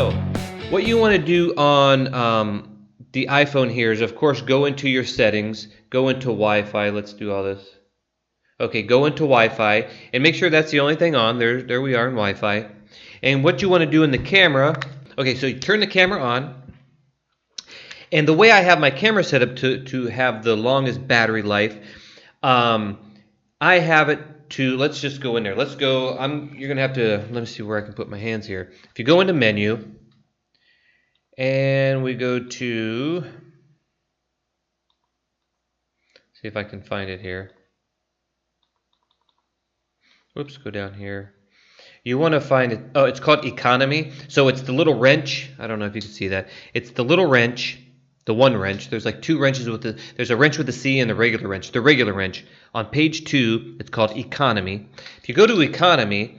So, what you want to do on the iPhone here is, of course, go into your settings, go into Wi-Fi. Let's do all this. Okay, go into Wi-Fi and make sure that's the only thing on. There we are in Wi-Fi. And what you want to do in the camera, okay, so you turn the camera on. And the way I have my camera set up to have the longest battery life, I have it to, let's just go in there. Let's go, you're going to have to, let me see where I can put my hands here. If you go into menu, and we go to, see if I can find it here. Whoops, go down here. You want to find it, oh, it's called economy. So it's the little wrench. I don't know if you can see that. It's the little wrench, the one wrench. There's like two wrenches with there's a wrench with a C and the regular wrench. The regular wrench. On page 2, it's called economy. If you go to economy,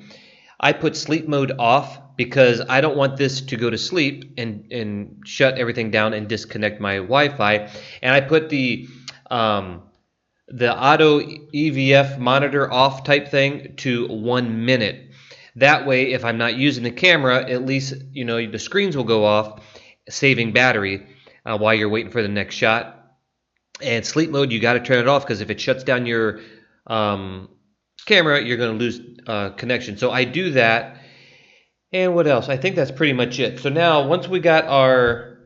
I put sleep mode off because I don't want this to go to sleep and shut everything down and disconnect my Wi-Fi. And I put the auto EVF monitor off type thing to 1 minute. That way, if I'm not using the camera, at least the screens will go off, saving battery while you're waiting for the next shot. And sleep mode, you got to turn it off because if it shuts down your camera, you're going to lose connection. So I do that. And what else? I think that's pretty much it. So now, once we got our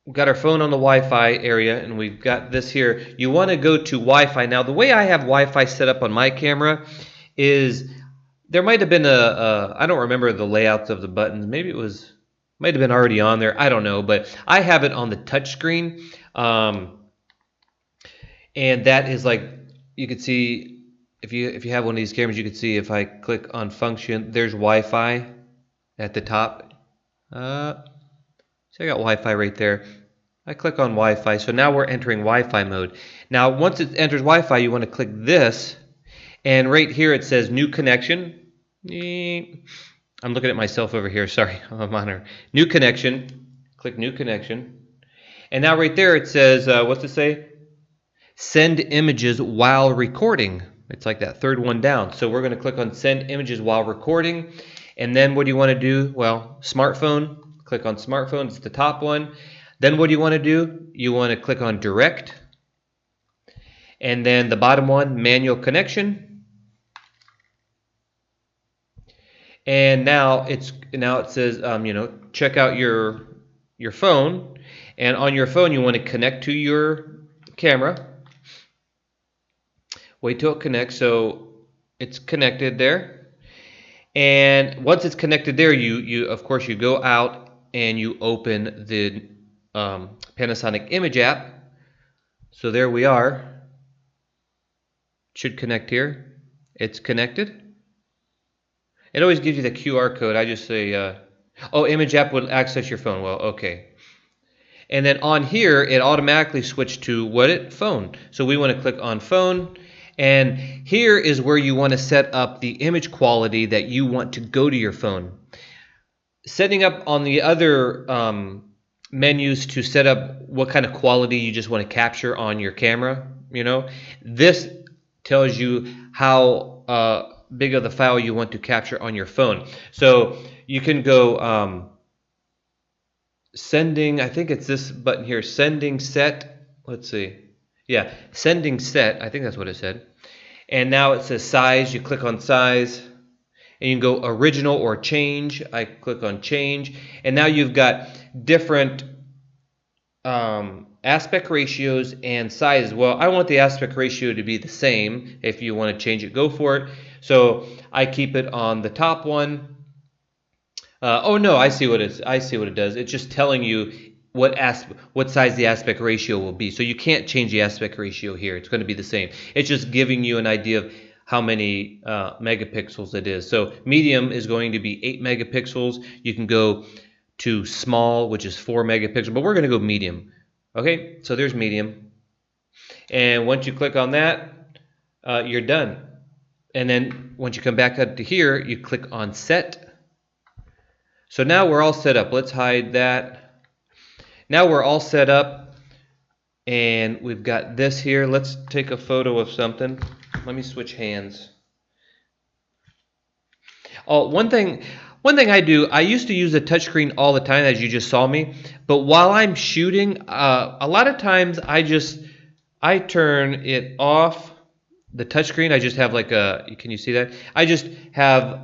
phone on the Wi-Fi area, and we've got this here, you want to go to Wi-Fi. Now, the way I have Wi-Fi set up on my camera is there might have been I don't remember the layouts of the buttons. Maybe it might have been already on there. I don't know, but I have it on the touch screen. And that is like, you can see, if you have one of these cameras, you can see if I click on function, there's Wi-Fi at the top. So I got Wi-Fi right there. I click on Wi-Fi, so now we're entering Wi-Fi mode. Now, once it enters Wi-Fi, you want to click this, and right here it says new connection. I'm looking at myself over here. Sorry, I'm on here. New connection. Click new connection, and now right there it says, what's it say? Send images while recording. It's like that third one down. So we're going to click on send images while recording. And then what do you want to do? Well, smartphone. Click on smartphone. It's the top one. Then what do you want to do? You want to click on direct. And then the bottom one, manual connection. And now it says, check out your phone. And on your phone, you want to connect to your camera. Wait till it connects. So it's connected there. And once it's connected there, you of course you go out and you open the Panasonic image app. So there we are. Should connect here. It's connected. It always gives you the QR code. I just say, image app will access your phone. Well, okay. And then on here, it automatically switched to phone. So we want to click on phone. And here is where you want to set up the image quality that you want to go to your phone. Setting up on the other menus to set up what kind of quality you just want to capture on your camera, this tells you how big of the file you want to capture on your phone. So you can go sending, I think it's this button here, sending set. Let's see. Yeah, sending set. I think that's what it said. And now it says size. You click on size. And you can go original or change. I click on change. And now you've got different aspect ratios and sizes. Well, I want the aspect ratio to be the same. If you want to change it, go for it. So I keep it on the top one. Oh no, I see what it does. It's just telling you what size the aspect ratio will be. So you can't change the aspect ratio here. It's going to be the same. It's just giving you an idea of how many megapixels it is. So medium is going to be 8 megapixels. You can go to small, which is 4 megapixels, but we're going to go medium. Okay, so there's medium. And once you click on that, you're done. And then once you come back up to here, you click on set. So now we're all set up. Let's hide that. Now we're all set up, and we've got this here. Let's take a photo of something. Let me switch hands. Oh, one thing One thing I do, I used to use the touchscreen all the time, as you just saw me. But while I'm shooting, a lot of times I turn it off. The touchscreen, I just have like a. Can you see that? I just have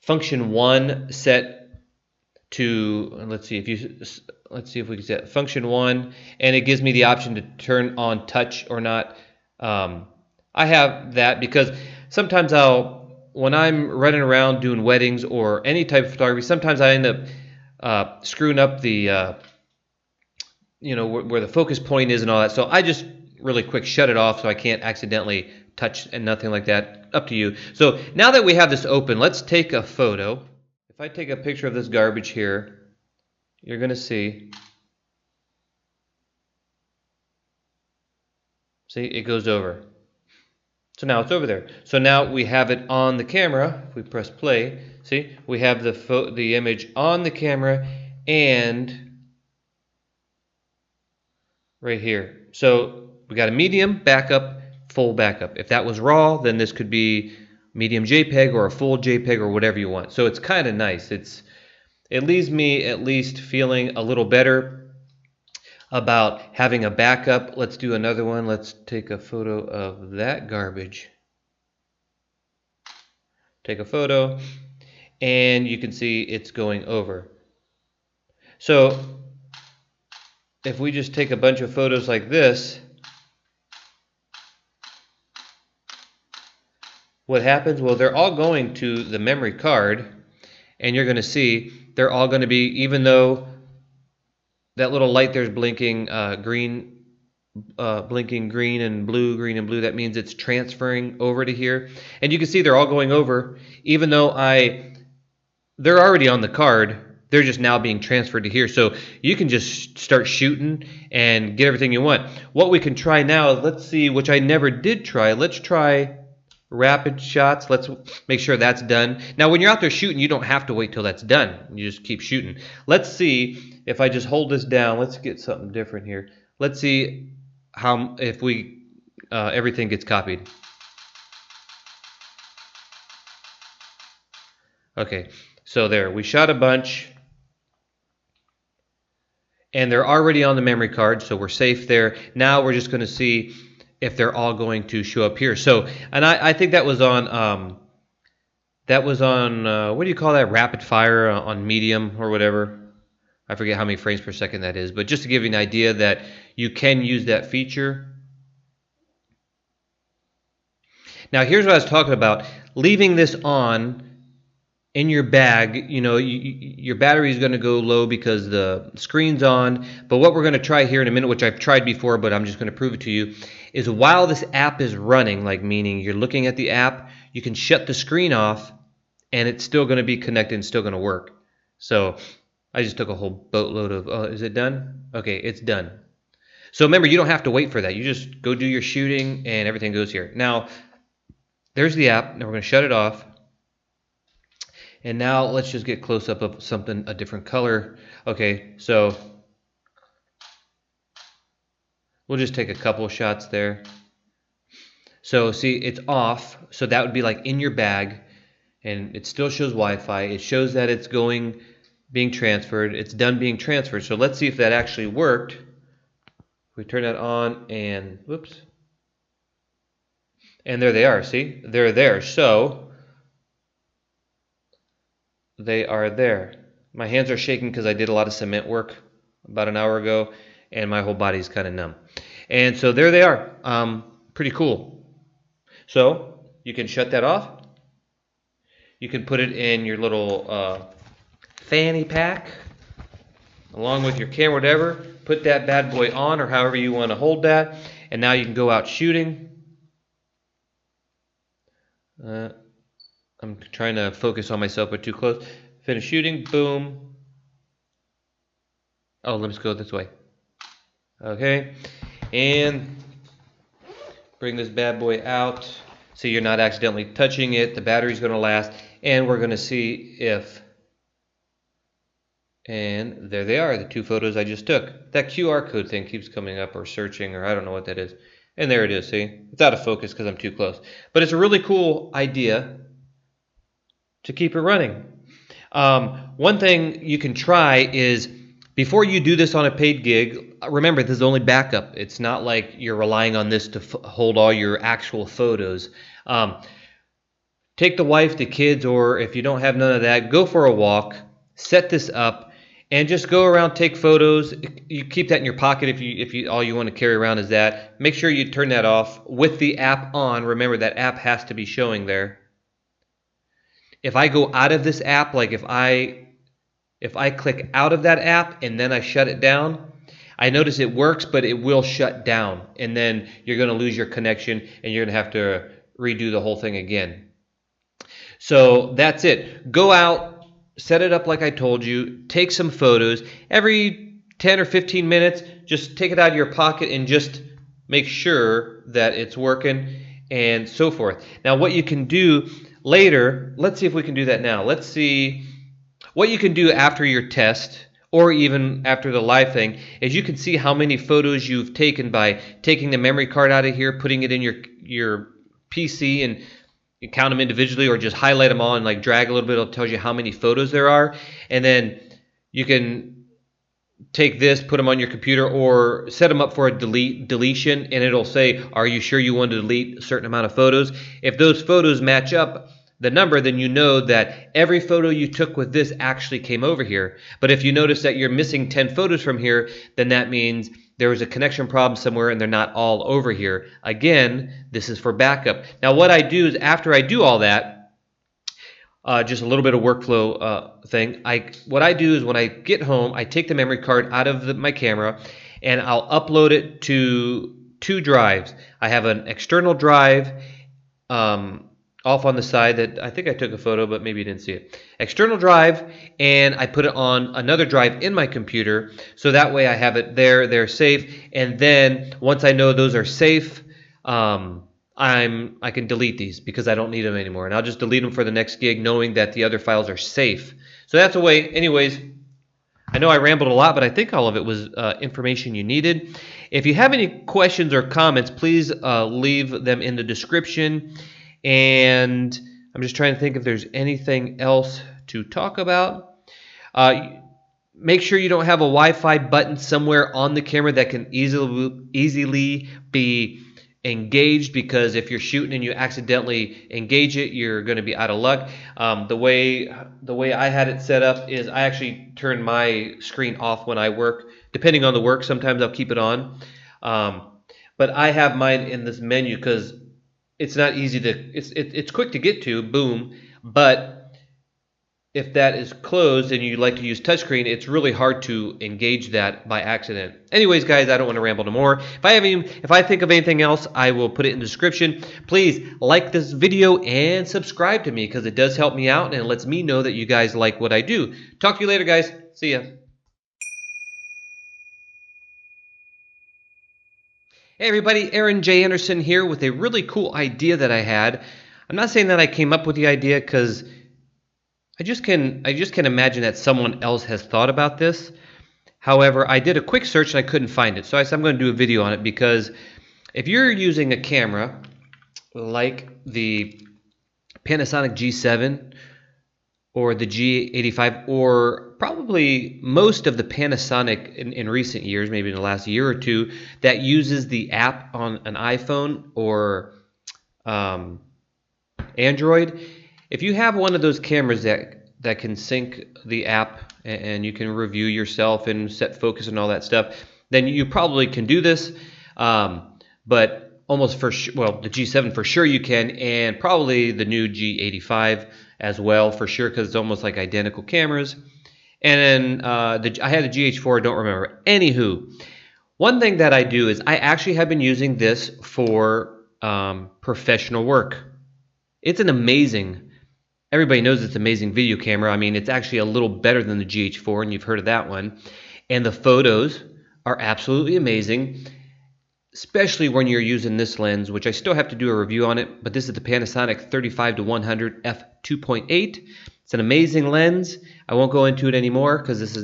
function 1 set to. Let's see if we can set function 1, and it gives me the option to turn on touch or not. I have that because sometimes when I'm running around doing weddings or any type of photography, sometimes I end up screwing up the, where the focus point is and all that. So I just really quick shut it off so I can't accidentally touch and nothing like that. Up to you. So now that we have this open, let's take a photo. If I take a picture of this garbage here, you're going to see it goes over. So now it's over there. So now we have it on the camera. If we press play, see, we have the image on the camera and right here. So we got a medium backup, full backup. If that was RAW, then this could be medium JPEG or a full JPEG or whatever you want. So it's kind of nice. It leaves me at least feeling a little better about having a backup. Let's do another one. Let's take a photo of that garbage. Take a photo, and you can see it's going over. So if we just take a bunch of photos like this, what happens? Well, they're all going to the memory card, and you're going to see they're all going to be, even though that little light there's blinking green and blue. That means it's transferring over to here. And you can see they're all going over, even though they're already on the card. They're just now being transferred to here. So you can just start shooting and get everything you want. What we can try now is, let's see, which I never did try. Let's try rapid shots. Let's make sure that's done. Now, when you're out there shooting, you don't have to wait till that's done. You just keep shooting. Let's see if I just hold this down. Let's get something different here. Let's see if we everything gets copied. Okay, so there, we shot a bunch, and they're already on the memory card, so we're safe there. Now we're just going to see if they're all going to show up here. So, and I think that was on what do you call that? Rapid fire on medium or whatever. I forget how many frames per second that is, but just to give you an idea that you can use that feature. Now, here's what I was talking about. Leaving this on in your bag, your battery is going to go low because the screen's on. But what we're going to try here in a minute, which I've tried before, but I'm just going to prove it to you, is while this app is running, like meaning you're looking at the app, you can shut the screen off and it's still going to be connected and still going to work. So I just took a whole boatload of, is it done? Okay, it's done. So remember, you don't have to wait for that. You just go do your shooting and everything goes here. Now, there's the app. Now we're going to shut it off. And now let's just get close up of something, a different color. Okay, so we'll just take a couple shots there. So see, it's off. So that would be like in your bag, and it still shows Wi-Fi. It shows that it's being transferred. It's done being transferred. So let's see if that actually worked. We turn that on and whoops. And there they are, see? They're there. So they are there. My hands are shaking because I did a lot of cement work about an hour ago, and my whole body's kind of numb. And so there they are. Pretty cool. So you can shut that off. You can put it in your little fanny pack along with your camera, whatever. Put that bad boy on, or however you want to hold that. And now you can go out shooting. I'm trying to focus on myself, but too close. Finish shooting. Boom. Oh, let's go this way. Okay. And bring this bad boy out so you're not accidentally touching it. The battery's going to last. And we're going to see if... And there they are, the two photos I just took. That QR code thing keeps coming up, or searching, or I don't know what that is. And there it is, see? It's out of focus because I'm too close. But it's a really cool idea to keep it running. One thing you can try is before you do this on a paid gig, remember this is only backup. It's not like you're relying on this to hold all your actual photos. Take the wife, the kids, or if you don't have none of that, go for a walk, set this up, and just go around, take photos. You keep that in your pocket if you all you want to carry around is that. Make sure you turn that off with the app on. Remember that app has to be showing there. If I go out of this app, like if I click out of that app and then I shut it down, I notice it works, but it will shut down, and then you're going to lose your connection and you're going to have to redo the whole thing again. So that's it. Go out, set it up like I told you, take some photos. Every 10 or 15 minutes, just take it out of your pocket and just make sure that it's working and so forth. Now what you can do later, let's see if we can do that now. Let's see what you can do after your test or even after the live thing is you can see how many photos you've taken by taking the memory card out of here, putting it in your PC, and you count them individually or just highlight them all and like drag a little bit. It tells you how many photos there are, and then you can take this, put them on your computer, or set them up for a deletion, and it'll say, are you sure you want to delete a certain amount of photos? If those photos match up the number, then you know that every photo you took with this actually came over here. But if you notice that you're missing 10 photos from here, then that means there was a connection problem somewhere and they're not all over here. Again, this is for backup. Now what I do is after I do all that, just a little bit of workflow thing, what I do is when I get home, I take the memory card out of my camera and I'll upload it to 2 drives. I have an external drive off on the side that I think I took a photo, but maybe you didn't see it. External drive, and I put it on another drive in my computer, so that way I have it there, they're safe, and then once I know those are safe, I can delete these because I don't need them anymore, and I'll just delete them for the next gig knowing that the other files are safe. So that's a way. Anyways, I know I rambled a lot, but I think all of it was information you needed. If you have any questions or comments, please leave them in the description. And I'm just trying to think if there's anything else to talk about. Make sure you don't have a Wi-Fi button somewhere on the camera that can easily be engaged, because if you're shooting and you accidentally engage it, you're going to be out of luck. The way I had it set up is I actually turn my screen off when I work. Depending on the work, sometimes I'll keep it on. But I have mine in this menu because it's not easy to, it's quick to get to, boom, but if that is closed and you like to use touchscreen, it's really hard to engage that by accident. Anyways, guys, I don't want to ramble no more. If I think of anything else, I will put it in the description. Please like this video and subscribe to me because it does help me out and it lets me know that you guys like what I do. Talk to you later, guys. See ya. Hey everybody, Aaron J. Anderson here with a really cool idea that I had. I'm not saying that I came up with the idea because I just can imagine that someone else has thought about this. However, I did a quick search and I couldn't find it. So I said I'm going to do a video on it because if you're using a camera like the Panasonic G7 or the G85 or probably most of the Panasonic in recent years, maybe in the last year or two, that uses the app on an iPhone or Android, if you have one of those cameras that can sync the app and you can review yourself and set focus and all that stuff, then you probably can do this. But almost for sure, well, the G7 for sure you can, and probably the new G85 as well for sure, because it's almost like identical cameras. And then I had the GH4, I don't remember. Anywho, one thing that I do is I actually have been using this for professional work. It's an amazing, everybody knows it's an amazing video camera. I mean, it's actually a little better than the GH4, and you've heard of that one. And the photos are absolutely amazing, especially when you're using this lens, which I still have to do a review on it, but this is the Panasonic 35-100 f2.8. It's an amazing lens. I won't go into it anymore because this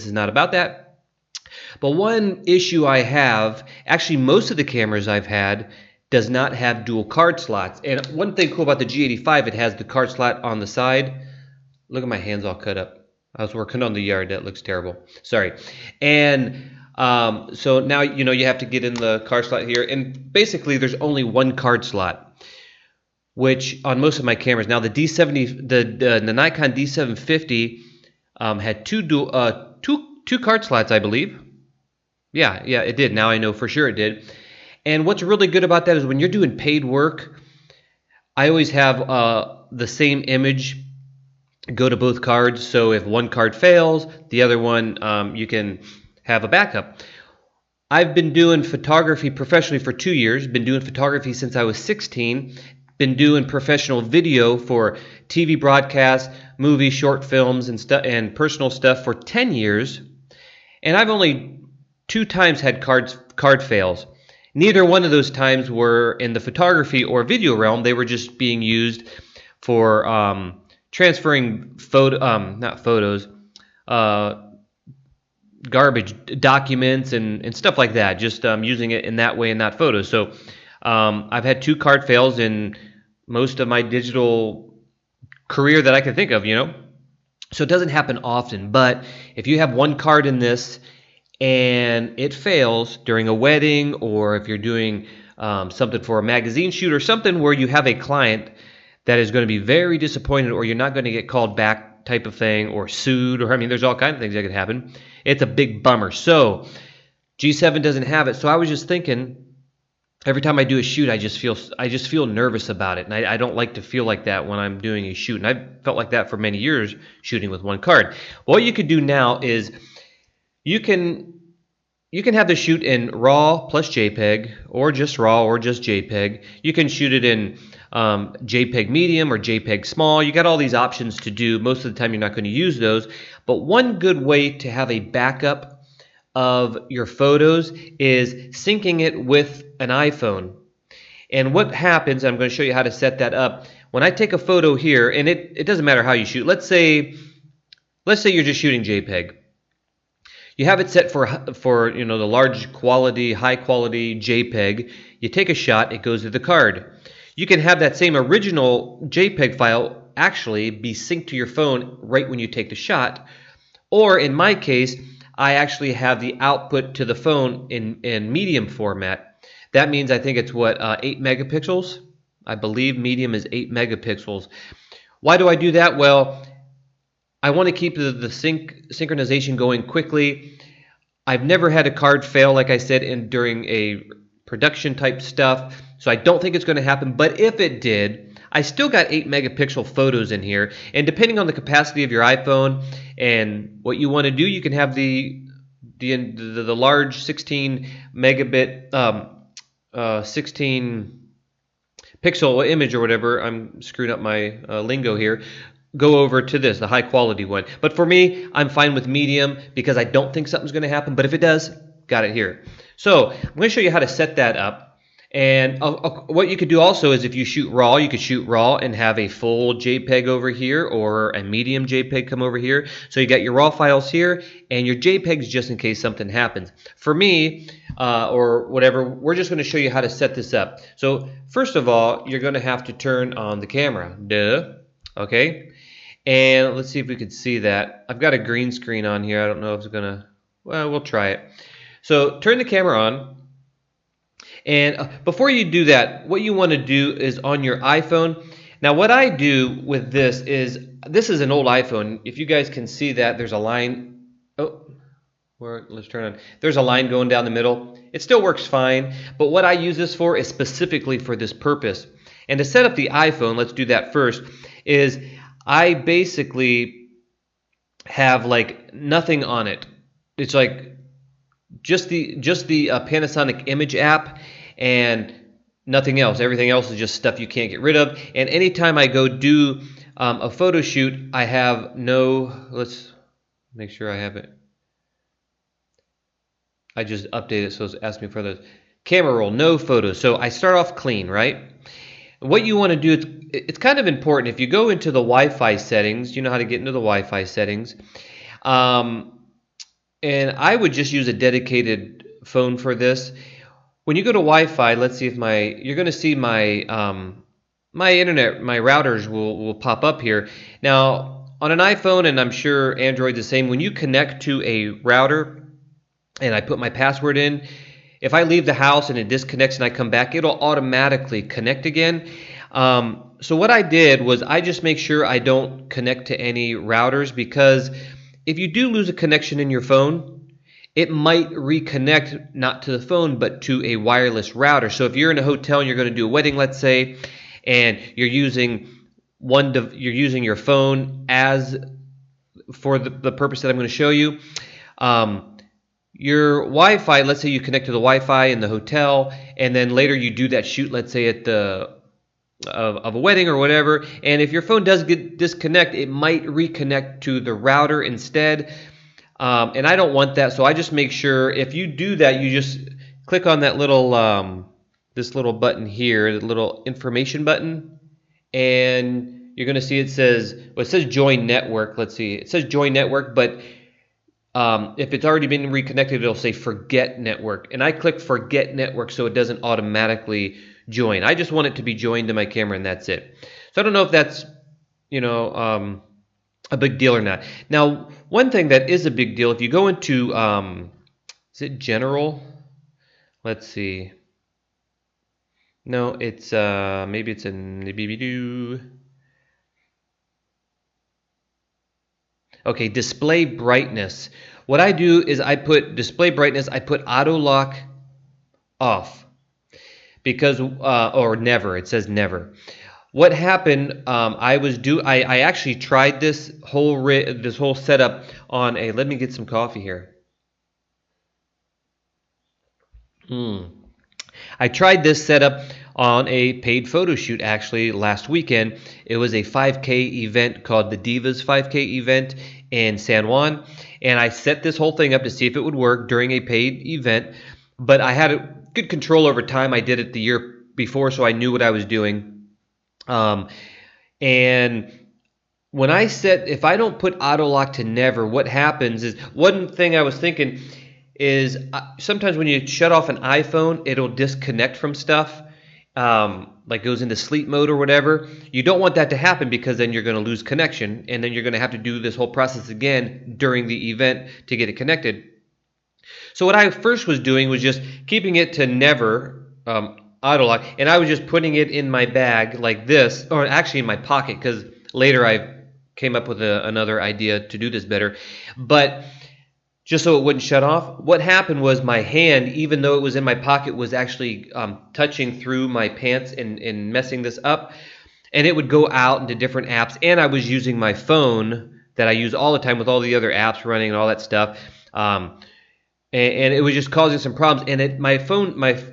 is not about that. But one issue I have, actually most of the cameras I've had does not have dual card slots. And one thing cool about the G85, it has the card slot on the side. Look at my hands all cut up. I was working on the yard. That looks terrible. Sorry. And so now you have to get in the card slot here, and basically there's only one card slot, which on most of my cameras now the D70, the Nikon D750 had two card slots, I believe. Yeah, it did. Now I know for sure it did. And what's really good about that is when you're doing paid work, I always have the same image go to both cards. So if one card fails, the other one you can have a backup. I've been doing photography professionally for 2 years. Been doing photography since I was 16. Been doing professional video for TV broadcasts, movies, short films, and personal stuff for 10 years. And I've only 2 times had card fails. Neither one of those times were in the photography or video realm. They were just being used for transferring not photos, garbage documents and stuff like that. Just using it in that way and not photos. So I've had 2 card fails in most of my digital career that I can think of. So it doesn't happen often. But if you have one card in this and it fails during a wedding, or if you're doing something for a magazine shoot or something where you have a client that is going to be very disappointed, or you're not going to get called back type of thing, or sued, or there's all kinds of things that could happen. It's a big bummer. So G7 doesn't have it. So I was just thinking, every time I do a shoot, I just feel nervous about it, and I don't like to feel like that when I'm doing a shoot. And I've felt like that for many years shooting with one card. What you could do now is you can have the shoot in RAW plus JPEG, or just RAW or just JPEG. You can shoot it in JPEG medium or JPEG small. You got all these options to do. Most of the time you're not going to use those. But one good way to have a backup of your photos is syncing it with an iPhone. And what happens, I'm going to show you how to set that up. When I take a photo here, and it doesn't matter how you shoot. Let's say you're just shooting JPEG. You have it set for the large quality, high quality JPEG. You take a shot, it goes to the card. You can have that same original JPEG file actually be synced to your phone right when you take the shot. Or in my case, I actually have the output to the phone in medium format. That means I think it's 8 megapixels? I believe medium is 8 megapixels. Why do I do that? Well, I want to keep the synchronization going quickly. I've never had a card fail, like I said, during a production type stuff, so I don't think it's going to happen. But if it did, I still got 8 megapixel photos in here, and depending on the capacity of your iPhone and what you want to do, you can have the large 16 megabit 16 pixel image or whatever. I'm screwing up my lingo here. Go over to the high quality one. But for me, I'm fine with medium because I don't think something's going to happen. But if it does, got it here. So I'm going to show you how to set that up. And what you could do also is if you shoot RAW, you could shoot RAW and have a full JPEG over here or a medium JPEG come over here. So you got your RAW files here and your JPEGs just in case something happens. For me, or whatever, we're just going to show you how to set this up. So first of all, you're going to have to turn on the camera. Duh. Okay. And let's see if we could see that. I've got a green screen on here. I don't know if it's going to, well, we'll try it. So turn the camera on. And before you do that, what you want to do is on your iPhone. Now what I do with this is an old iPhone. If you guys can see that, there's a line. Let's turn on. There's a line going down the middle. It still works fine. But what I use this for is specifically for this purpose. And to set up the iPhone, let's do that first, is I basically have like nothing on it. It's like just the Panasonic image app and nothing else. Everything else is just stuff you can't get rid of. And anytime I go do a photo shoot, I have no, let's make sure I have it. I just updated it so it's asking me for the camera roll, no photos. So I start off clean, right? What you want to do, it's kind of important. If you go into the Wi-Fi settings, you know how to get into the Wi-Fi settings. And I would just use a dedicated phone for this. When you go to Wi-Fi, let's see if you're going to see my internet, my routers will pop up here. Now, on an iPhone, and I'm sure Android's the same, when you connect to a router and I put my password in, if I leave the house and it disconnects and I come back, it'll automatically connect again. So what I did was I just make sure I don't connect to any routers, because if you do lose a connection in your phone, it might reconnect not to the phone but to a wireless router. So if you're in a hotel and you're going to do a wedding, let's say, and you're using your phone as for the purpose that I'm going to show you. Your Wi-Fi, let's say you connect to the Wi-Fi in the hotel, and then later you do that shoot, let's say at of a wedding or whatever, and if your phone does get disconnect, it might reconnect to the router instead, and I don't want that, so I just make sure if you do that, you just click on that little this little button here, the little information button, and you're going to see it says join network. Let's see, it says join network, but if it's already been reconnected, it'll say forget network, and I click forget network so it doesn't automatically join. I just want it to be joined to my camera, and that's it. So I don't know if that's a big deal or not. Now, one thing that is a big deal, if you go into is it general? Let's see. No, it's maybe it's in okay, display brightness. What I do is I put display brightness, I put auto lock off, because or never, it says never. What happened, I actually tried this whole setup on a, let me get some coffee here. I tried this setup on a paid photo shoot actually last weekend. It was a 5K event called the Divas 5K event in San Juan, and I set this whole thing up to see if it would work during a paid event, but I had a good control over time. I did it the year before, so I knew what I was doing. And when I set, if I don't put auto lock to never, what happens is, one thing I was thinking is sometimes when you shut off an iPhone, it'll disconnect from stuff, like goes into sleep mode or whatever. You don't want that to happen, because then you're going to lose connection, and then you're going to have to do this whole process again during the event to get it connected. So what I first was doing was just keeping it to never auto lock, and I was just putting it in my bag like this, or actually in my pocket, because later I came up with another idea to do this better, but just so it wouldn't shut off. What happened was my hand, even though it was in my pocket, was actually touching through my pants and messing this up, and it would go out into different apps, and I was using my phone that I use all the time with all the other apps running and all that stuff, and it was just causing some problems, and my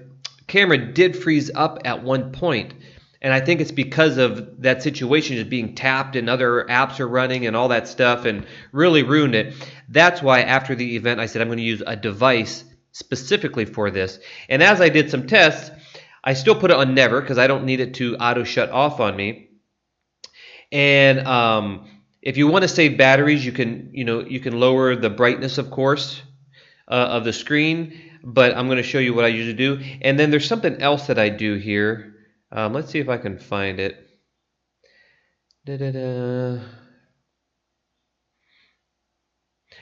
camera did freeze up at one point, and I think it's because of that situation, just being tapped and other apps are running and all that stuff, and really ruined it. That's why after the event I said I'm going to use a device specifically for this. And as I did some tests, I still put it on never, because I don't need it to auto shut off on me. And if you want to save batteries, you can lower the brightness, of course, of the screen, but I'm going to show you what I usually do. And then there's something else that I do here. Let's see if I can find it.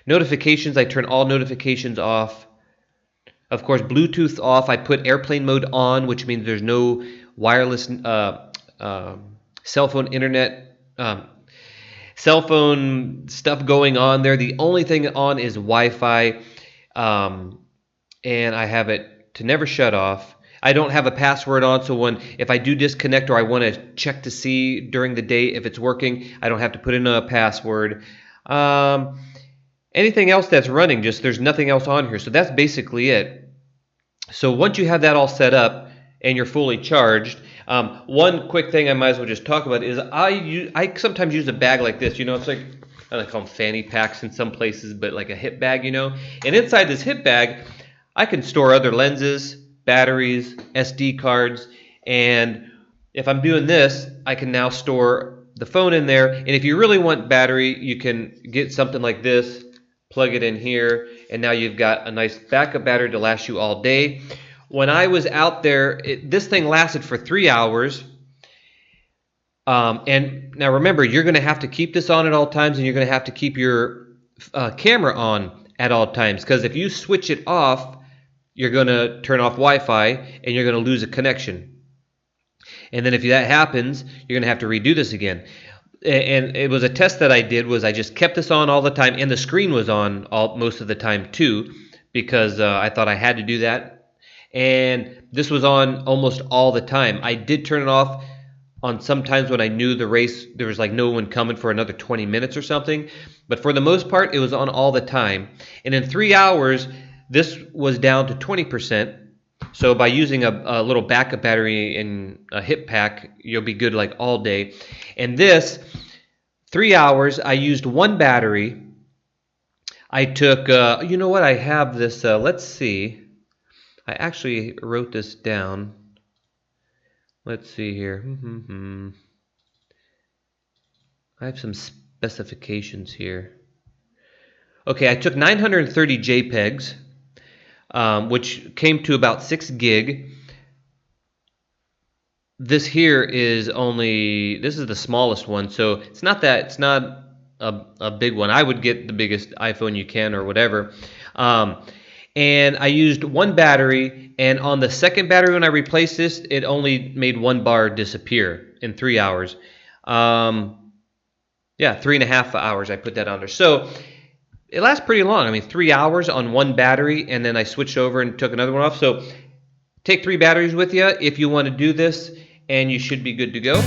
Notifications, I turn all notifications off. Of course, Bluetooth off. I put airplane mode on, which means there's no wireless cell phone internet, cell phone stuff going on there. The only thing on is Wi-Fi, and I have it to never shut off. I don't have a password on, so if I do disconnect or I want to check to see during the day if it's working, I don't have to put in a password. Anything else that's running, just there's nothing else on here. So that's basically it. So once you have that all set up and you're fully charged, one quick thing I might as well just talk about is I sometimes use a bag like this. It's like, I don't call them fanny packs in some places, but like a hip bag, And inside this hip bag, I can store other lenses, batteries, SD cards, and if I'm doing this, I can now store the phone in there. And if you really want battery, you can get something like this, plug it in here, and now you've got a nice backup battery to last you all day. When I was out there, this thing lasted for 3 hours, And now remember, you're going to have to keep this on at all times, and you're going to have to keep your camera on at all times, because if you switch it off, you're going to turn off Wi-Fi and you're going to lose a connection. And then if that happens, you're going to have to redo this again. And it was a test that I did, was I just kept this on all the time, and the screen was on most of the time too, because I thought I had to do that. And this was on almost all the time. I did turn it off on sometimes when I knew the race, there was like no one coming for another 20 minutes or something. But for the most part, it was on all the time. And in 3 hours, this was down to 20%. So by using a little backup battery in a hip pack, you'll be good like all day. And this, 3 hours, I used one battery. I took, you know what, I have this, let's see. I actually wrote this down. Let's see here. I have some specifications here. Okay, I took 930 JPEGs, which came to about 6 gig. This here is this is the smallest one, so it's not a big one. I would get the biggest iPhone you can or whatever. And I used one battery, and on the second battery when I replaced this, it only made 1 bar disappear in 3 hours. Yeah, 3.5 hours I put that on there. So it lasts pretty long. I mean, 3 hours on one battery, and then I switched over and took another one off. So take 3 batteries with you if you want to do this, and you should be good to go.